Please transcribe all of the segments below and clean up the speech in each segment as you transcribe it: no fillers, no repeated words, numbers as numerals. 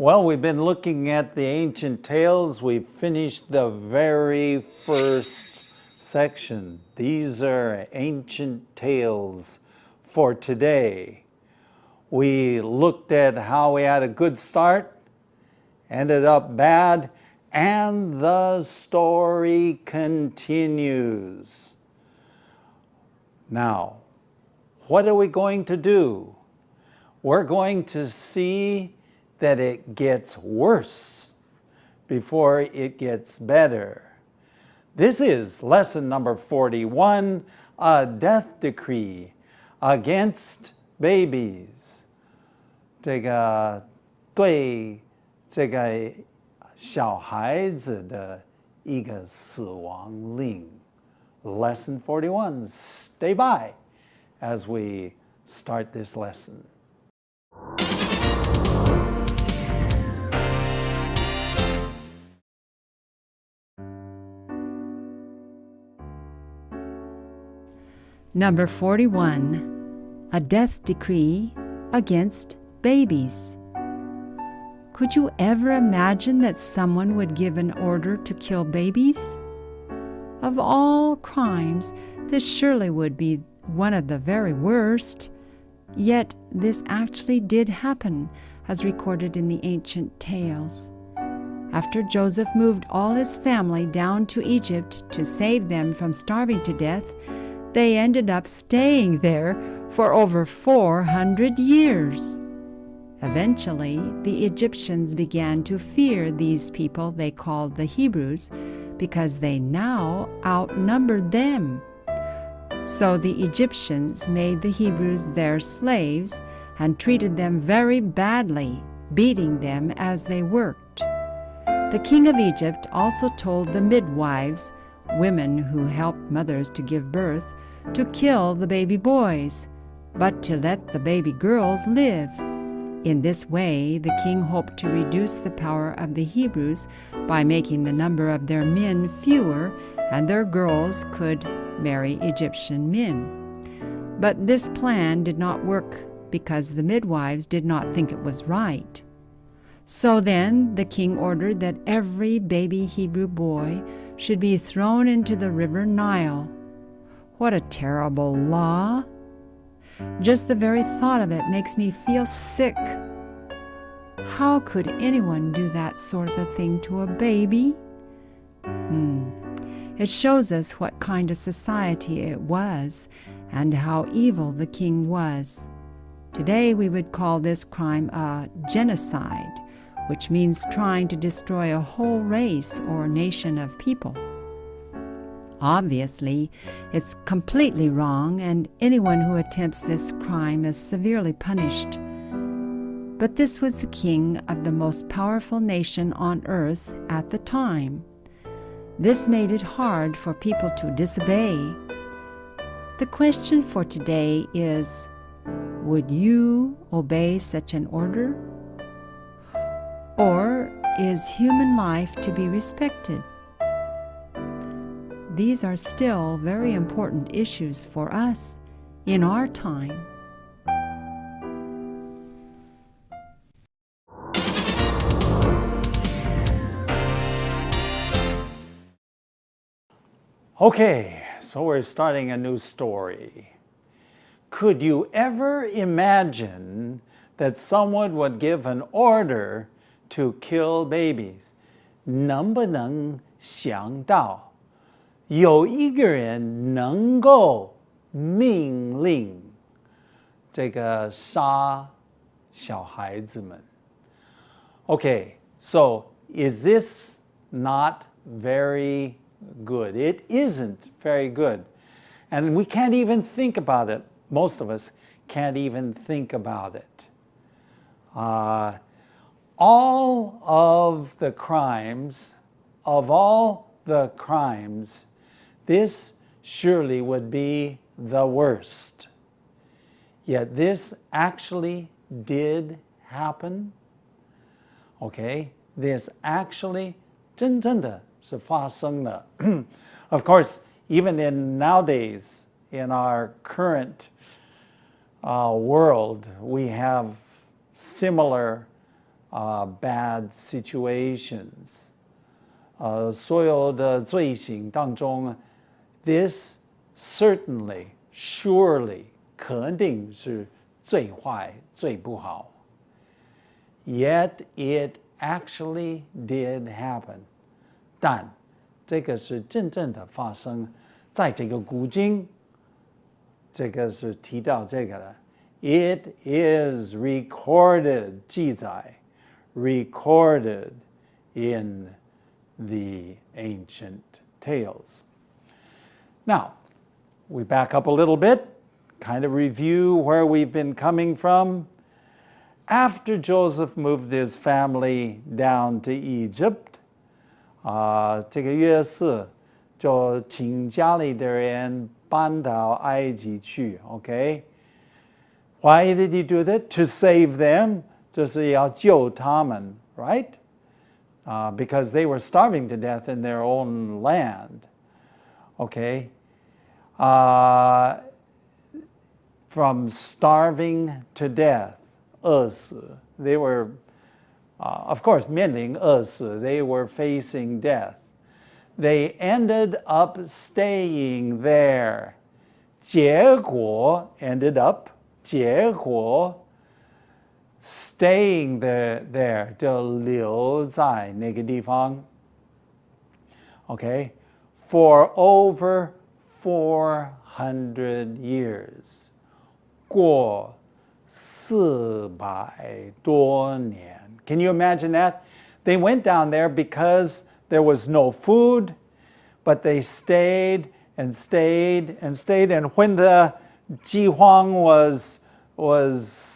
Well, we've been looking at the ancient tales. We finished the very first section. These are ancient tales for today. We looked at how we had a good start, ended up bad, and the story continues. Now, what are we going to do? We're going to see that it gets worse before it gets better. This is lesson number 41, a death decree against babies. 这个对这个小孩子的一个死亡令。Lesson 41, stay by as we start this lesson. Number 41, a death decree against babies. Could you ever imagine that someone would give an order to kill babies? Of all crimes, this surely would be one of the very worst. Yet this actually did happen, as recorded in the ancient tales. After Joseph moved all his family down to Egypt to save them from starving to death, they ended up staying there for over 400 years. Eventually, the Egyptians began to fear these people they called the Hebrews because they now outnumbered them. So the Egyptians made the Hebrews their slaves and treated them very badly, beating them as they worked. The king of Egypt also told the midwives, women who helped mothers to give birth, to kill the baby boys, but to let the baby girls live. In this way, the king hoped to reduce the power of the Hebrews by making the number of their men fewer, and their girls could marry Egyptian men. But this plan did not work because the midwives did not think it was right. So then the king ordered that every baby Hebrew boy should be thrown into the river Nile. What a terrible law! Just the very thought of it makes me feel sick. How could anyone do that sort of a thing to a baby? It shows us what kind of society it was and how evil the king was. Today we would call this crime a genocide, which means trying to destroy a whole race or nation of people. Obviously, it's completely wrong, and anyone who attempts this crime is severely punished. But this was the king of the most powerful nation on earth at the time. This made it hard for people to disobey. The question for today is, would you obey such an order? Or is human life to be respected? These are still very important issues for us in our time. Okay, so we're starting a new story. Could you ever imagine that someone would give an order to kill babies? 能不能想到有一个人能够命令这个杀小孩子们? Okay, so is this not very good? It isn't very good. And we can't even think about it. Most of us can't even think about it. All of the crimes, this surely would be the worst. Yet this actually did happen. Okay, this actually 真正的是发生了. Of course, even in nowadays, in our current world, we have similar bad situations. 所有的罪行当中 this certainly, surely, 肯定是最坏、最不好。Yet it actually did happen. 但这个是真正的发生在这个古经，这个是提到这个的。It is recorded, 记载 recorded in the ancient tales. Now, we back up a little bit, kind of review where we've been coming from. After Joseph moved his family down to Egypt, 这个约瑟就请家里的人搬到埃及去 okay? Why did he do that? To save them, 就是要救他们 right? Because they were starving to death in their own land. Okay? From starving to death, 饿死. They were, of course, 面临饿死. They were facing death. They ended up staying there. 结果 ended up, 结果 staying there 就留在那个地方 okay, for over 400 years 过400多年 Can you imagine that? They went down there because there was no food, but they stayed and stayed and stayed, and when the 饥荒 was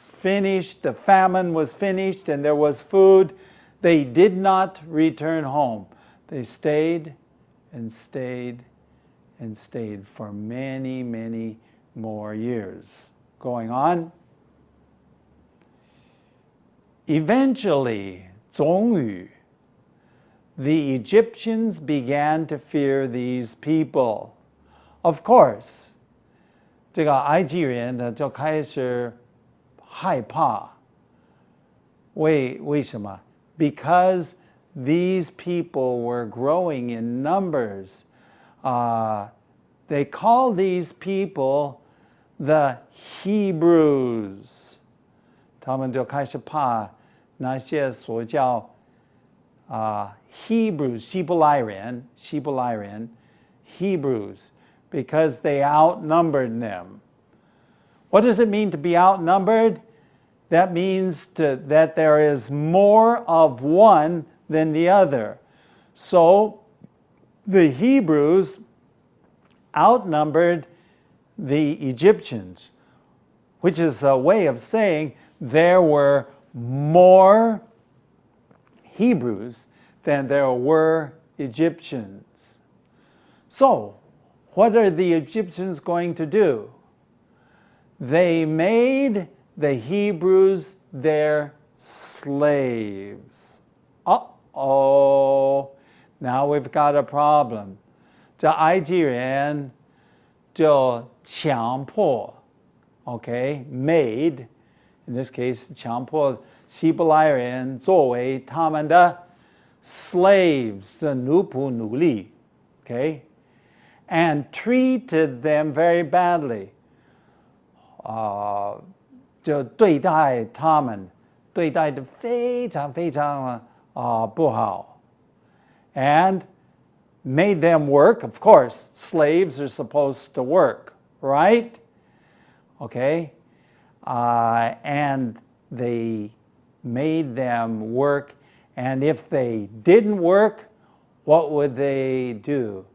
finished, the famine was finished, and there was food, they did not return home. They stayed and stayed and stayed for many, many more years. Going on. Eventually, 终于 the Egyptians began to fear these people. Of course, 这个埃及人呢就开始害怕。为什么？ Because these people were growing in numbers. They call these people the Hebrews. 他们就开始怕那些所叫Hebrews, 希伯来人 Hebrews, because they outnumbered them. What does it mean to be outnumbered? That means that there is more of one than the other. So the Hebrews outnumbered the Egyptians, which is a way of saying there were more Hebrews than there were Egyptians. So, what are the Egyptians going to do? They made the Hebrews their slaves. Uh-oh, now we've got a problem. 这埃及人就强迫 okay, made, in this case, 强迫希伯来人作为他们的 slaves, 奴仆奴隶 okay, and treated them very badly. 就对待他们，对待得非常非常不好 and made them work. Of course, slaves are supposed to work, right? Okay? And they made them work, and if they didn't work, what would they do?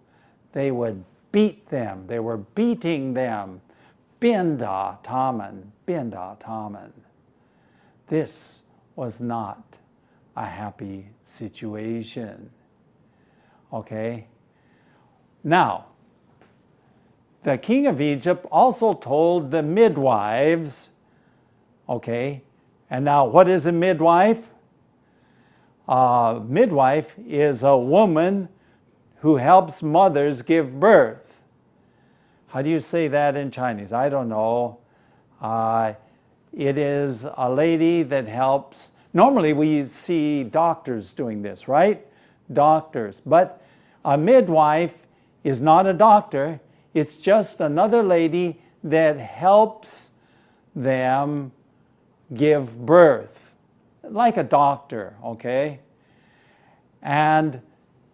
They would beat them. They were beating them. 鞭打他们. This was not a happy situation. Okay? Now, the king of Egypt also told the midwives, okay, and now what is a midwife? Midwife is a woman who helps mothers give birth. How do you say that in Chinese? I don't know. It is a lady that helps. Normally we see doctors doing this, right? Doctors. But a midwife is not a doctor. It's just another lady that helps them give birth, like a doctor, okay? And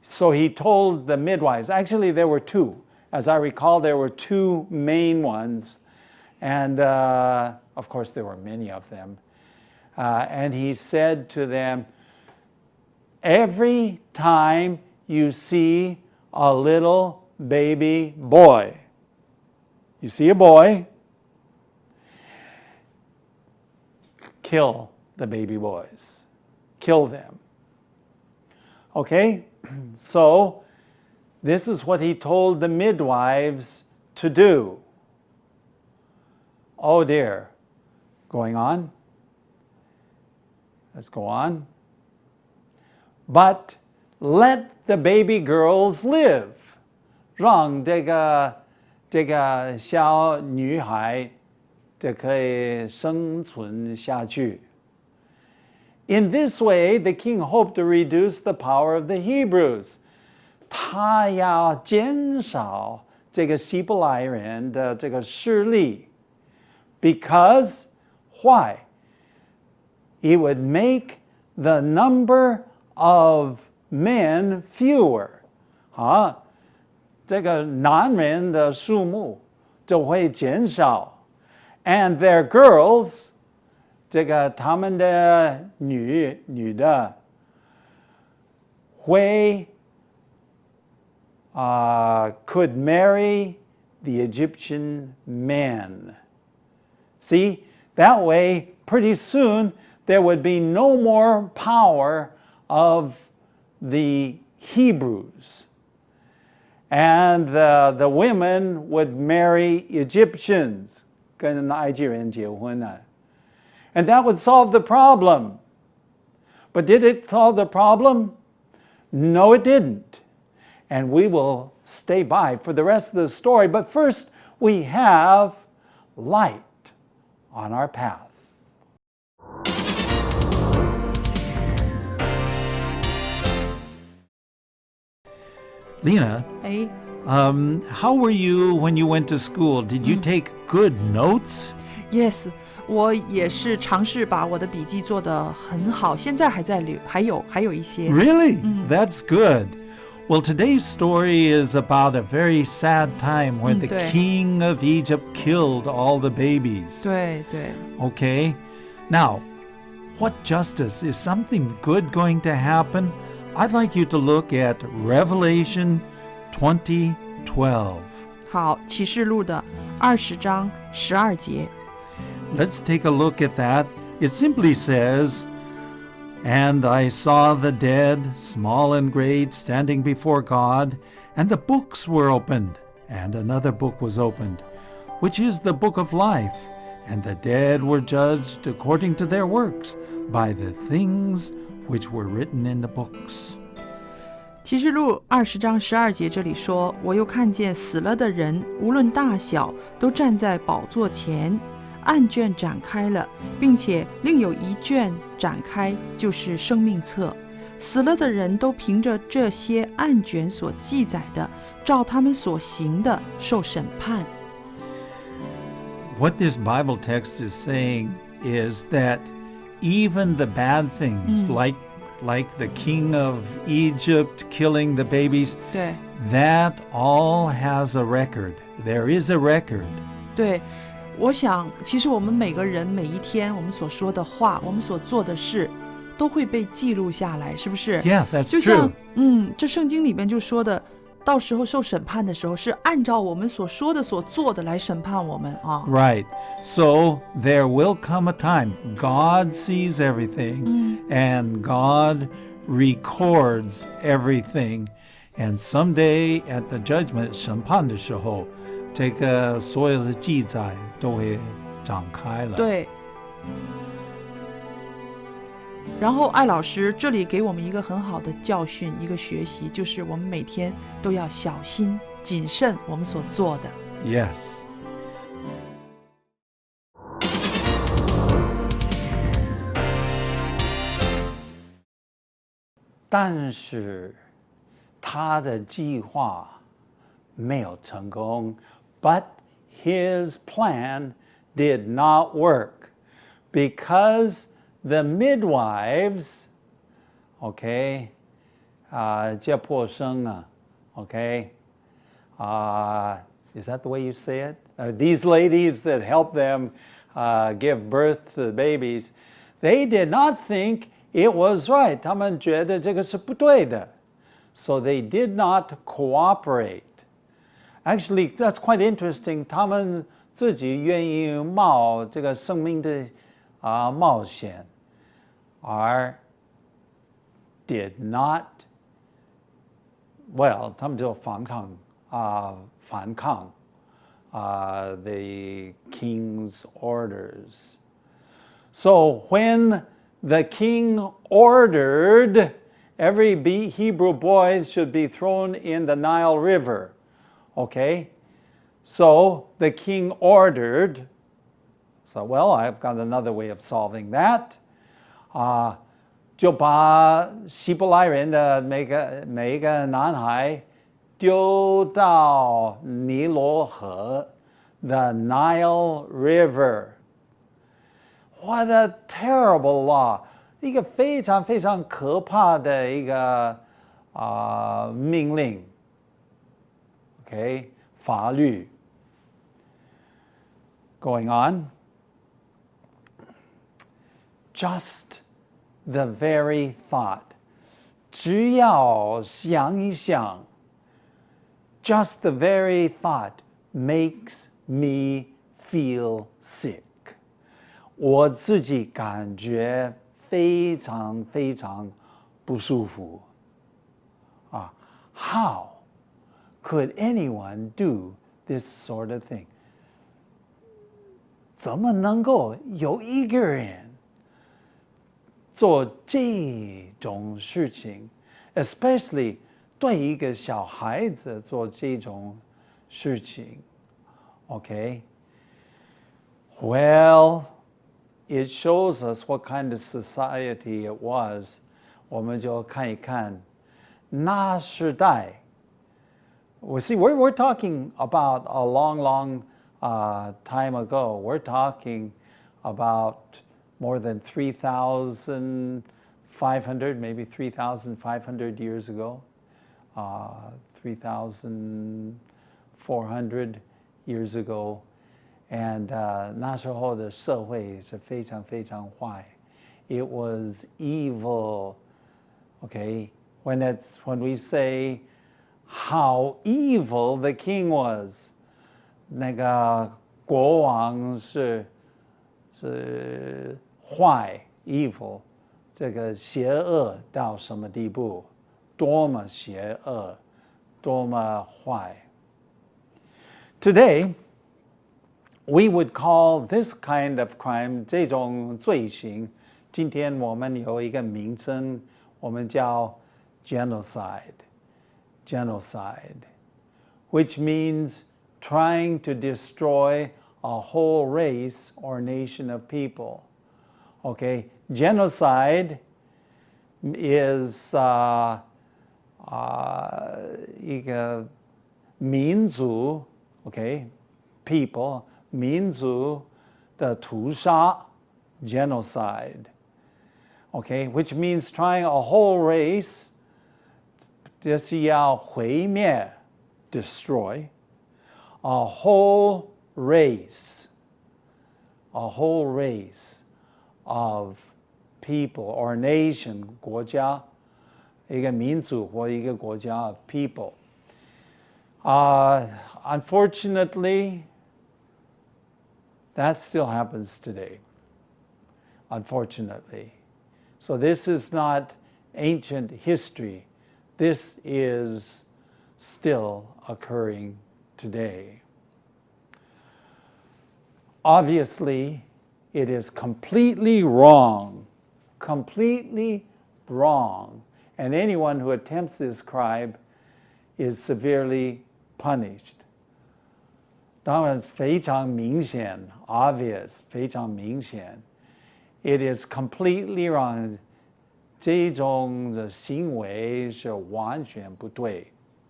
so he told the midwives, actually there were two. As I recall, there were two main ones. And of course, there were many of them. And he said to them, every time you see a little baby boy, you see a boy, kill the baby boys. Kill them. Okay? So, this is what he told the midwives to do. Oh dear. Going on. Let's go on. But let the baby girls live. 让这个小女孩可以生存下去. In this way, the king hoped to reduce the power of the Hebrews. 他要减少这个希伯来人的这个势力. Because, why? It would make the number of men fewer. 这个男人的数目就会减少. And their girls, 这个他们的女的会could marry the Egyptian men. See, that way, pretty soon, there would be no more power of the Hebrews. And the women would marry Egyptians. 跟埃及人结婚了. And that would solve the problem. But did it solve the problem? No, it didn't. And we will stay by for the rest of the story. But first, we have light on our path. Lena, how were you when you went to school? Did you take good notes? Yes, 我也是尝试把我的笔记做得很好，现在还在留，还有一些。Really? That's good. Well, today's story is about a very sad time where the 对。 king of Egypt killed all the babies. 对对， Okay? Now, what justice? Is something good going to happen? I'd like you to look at Revelation 20:12. 好，启示录的20章12节。 Let's take a look at that. It simply says, And I saw the dead, small and great, standing before God, and the books were opened, and another book was opened, which is the book of life, and the dead were judged according to their works, by the things which were written in the books. 启示录20章12节这里说，我又看见死了的人，无论大小，都站在宝座前，案卷展开了，并且另有一卷展开，就是生命册。死了的人都凭着这些案卷所记载的，照他们所行的受审判。 What this Bible text is saying is that even the bad things, like the king of Egypt killing the babies, 对 that all has a record. There is a record. 对，我想其实我们每个人每一天我们所说的话，我们所做的事，都会被记录下来，是不是？ Yeah, that's 就像 true. 这圣经里面就说的，到时候受审判的时候，是按照我们所说的、所做的来审判我们啊。 Right. So there will come a time God sees everything and God records everything. And someday at the judgment, 审判的时候，这个所有的记载都会展开了。对。然后艾老师这里给我们一个很好的教训，一个学习，就是我们每天都要小心谨慎我们所做的。 Yes. 但是他的计划没有成功。But his plan did not work because the midwives, okay, 接破生啊 okay, is that the way you say it? These ladies that help them give birth to the babies, they did not think it was right. 他们觉得这个是不对的。So they did not cooperate. Actually, that's quite interesting. 他们自己愿意冒这个生命的冒险，而 did not, well, 他们就反抗the king's orders. So when the king ordered every Hebrew boy should be thrown in the Nile River, okay? So the king ordered, so well, I've got another way of solving that. 就把希伯来人的每一个男孩丢到尼罗河 the Nile River. What a terrible law! 一个非常非常可怕的一个命令 ，OK， 法律。Going on, just the very thought. 只要想一想 just the very thought makes me feel sick. 我自己感觉非常非常不舒服。How could anyone do this sort of thing? 怎么能够有一个人做这种事情 especially 对一个小孩子做这种事情 Okay? Well, it shows us what kind of society it was. 我们就看一看那时代 see, we're talking about a long time ago. We're talking about more than 3,500, maybe 3,500 years ago, 3,400 years ago. And 那时候的社会是非常非常坏. It was evil. Okay, when we say how evil the king was, 那个国王是坏 evil, 这个邪恶到什么地步？多么邪恶，多么坏。Today, we would call this kind of crime 这种罪行，今天我们有一个名称，我们叫 genocide, which means trying to destroy a whole race or nation of people. Okay, genocide is 一个民族 okay, people 民族的屠杀 genocide. Okay, which means trying a whole race 就是要毁灭 destroy a whole race of people or nation 国家一个民族或一个国家 of people. Unfortunately, that still happens today. Unfortunately. So this is not ancient history. This is still occurring today. Obviously, it is completely wrong. Completely wrong. And anyone who attempts this crime is severely punished. 当然非常明显 obvious 非常明显 It is completely wrong. 这种的行为是完全不对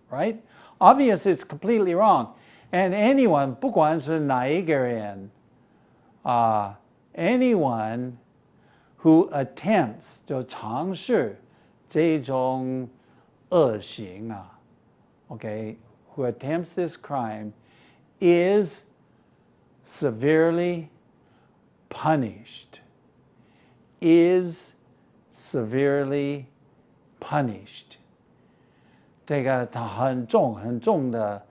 right? Obvious it's completely wrong. And anyone, 不管是哪一个人anyone who attempts 就尝试这种恶行okay, who attempts this crime is severely punished. Is severely punished. 这个它很重的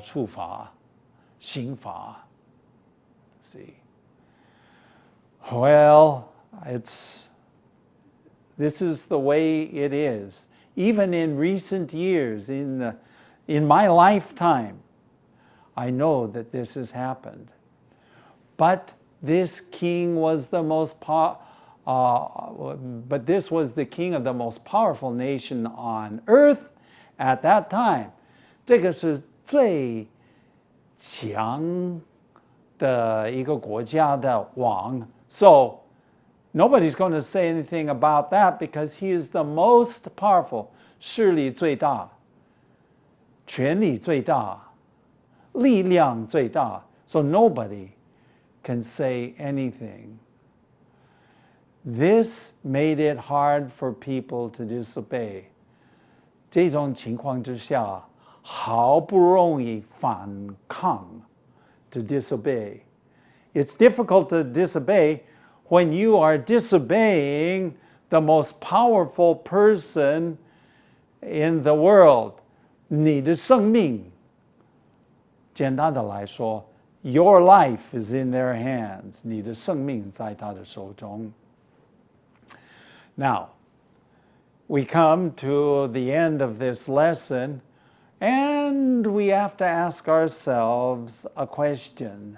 处罚刑罚 See. Well, this is the way it is. Even in recent years, in my lifetime, I know that this has happened. But this king was the but this was the king of the most powerful nation on earth at that time. 这个是最强的一个国家的王。So nobody's going to say anything about that because he is the most powerful. 势力最大，权力最大，力量最大。So nobody can say anything. This made it hard for people to disobey. 这种情况之下，好不容易反抗 to disobey. It's difficult to disobey when you are disobeying the most powerful person in the world. 你的生命，简单的来说 your life is in their hands. 你的生命在他的手中。Now, we come to the end of this lesson, and we have to ask ourselves a question.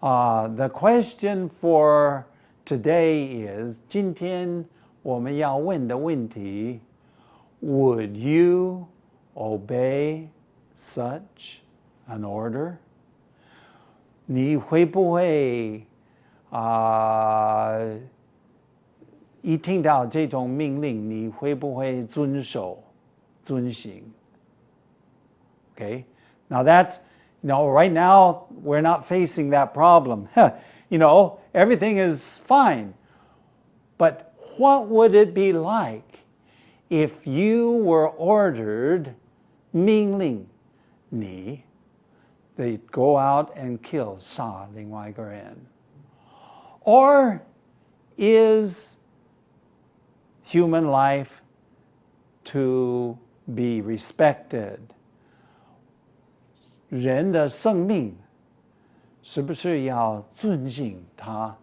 The question for today is, 今天我们要问的问题 Would you obey such an order? 你会不会一听到这种命令，你会不会遵行 Okay? Now that's, right now we're not facing that problem. Everything is fine. But what would it be like if you were ordered 命令你 they go out and kill 杀另外一个人 Or is human life to be respected? 人的生命是不是要尊敬它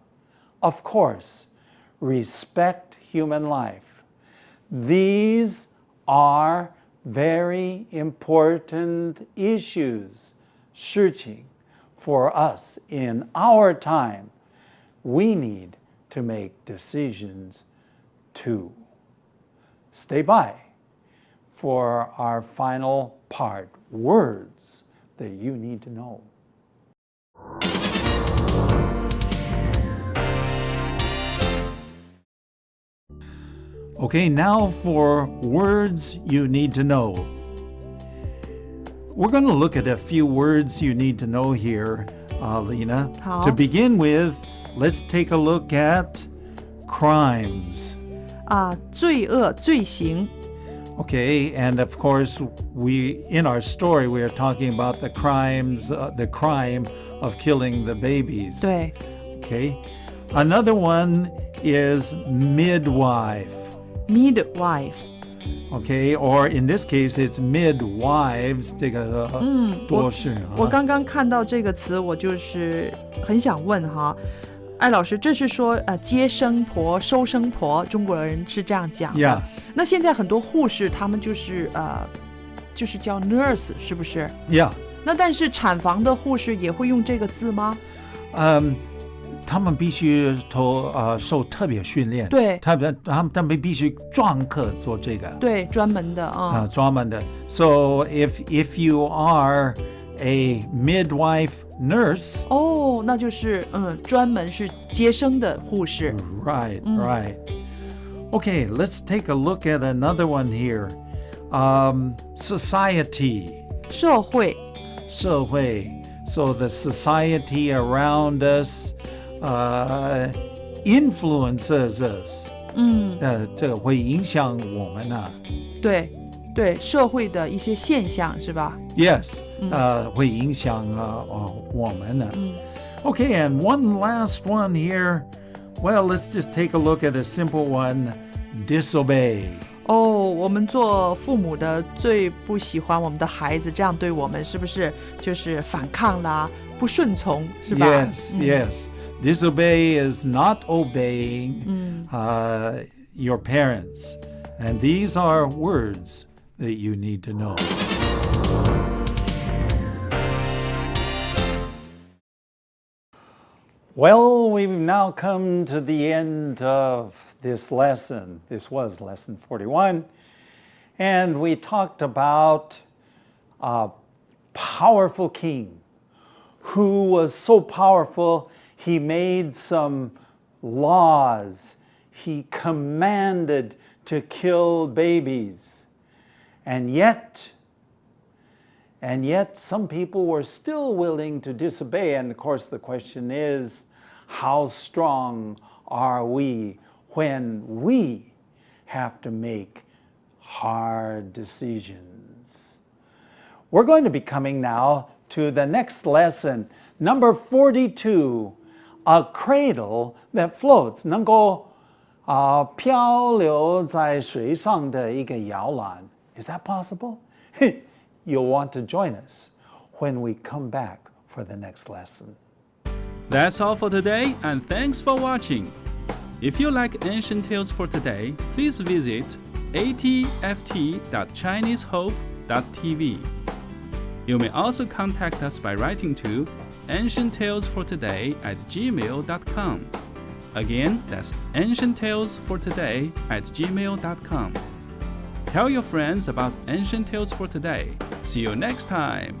Of course, respect human life. These are very important issues, 事情 for us in our time. We need to make decisions too. Stay by for our final part, words that you need to know. Okay, now for words you need to know. We're going to look at a few words you need to know here, Lena. 好。 To begin with, let's take a look at crimes. 罪恶、罪行。 Okay, and of course, in our story, we are talking about the crime of killing the babies. 对， Okay, another one is midwife. midwife。 Okay, or in this case, it's midwives. 这个多是我刚刚看到这个词，我就是很想问哈，艾老师，这是说接生婆、收生婆，中国人是这样讲的。 Yeah. 那现在很多护士他们就是叫 nurse， 是不是？ Yeah. 那但是产房的护士也会用这个字吗？他们必须受特别训练。对，他们必须专科做这个。对，专门的啊。专门的。So if you are a midwife nurse. 哦，那就是专门是接生的护士。 Right, right. Okay, let's take a look at another one here. Society. 社会社会. So the society around us influences us. 这个会影响我们啊。对对，社会的一些现象是吧？ Yes, 会影响我们啊。Okay, and one last one here. Well, let's just take a look at a simple one. Disobey. 我们做父母的最不喜欢我们的孩子这样对我们，是不是就是反抗啦、不顺从，是吧？ Yes. Disobey is not obeying your parents. And these are words that you need to know. Well, we've now come to the end of this lesson. This was lesson 41. And we talked about a powerful king who was so powerful, he made some laws. He commanded to kill babies. And yet, some people were still willing to disobey. And of course, the question is, how strong are we when we have to make hard decisions? We're going to be coming now to the next lesson, number 42, a cradle that floats, 能够漂流在水上的一个摇篮. Is that possible? You'll want to join us when we come back for the next lesson. That's all for today, and thanks for watching. If you like Ancient Tales for Today, please visit atft.chinesehope.tv. You may also contact us by writing to ancienttalesfortoday@gmail.com. Again, that's ancienttalesfortoday@gmail.com. Tell your friends about Ancient Tales for Today. See you next time.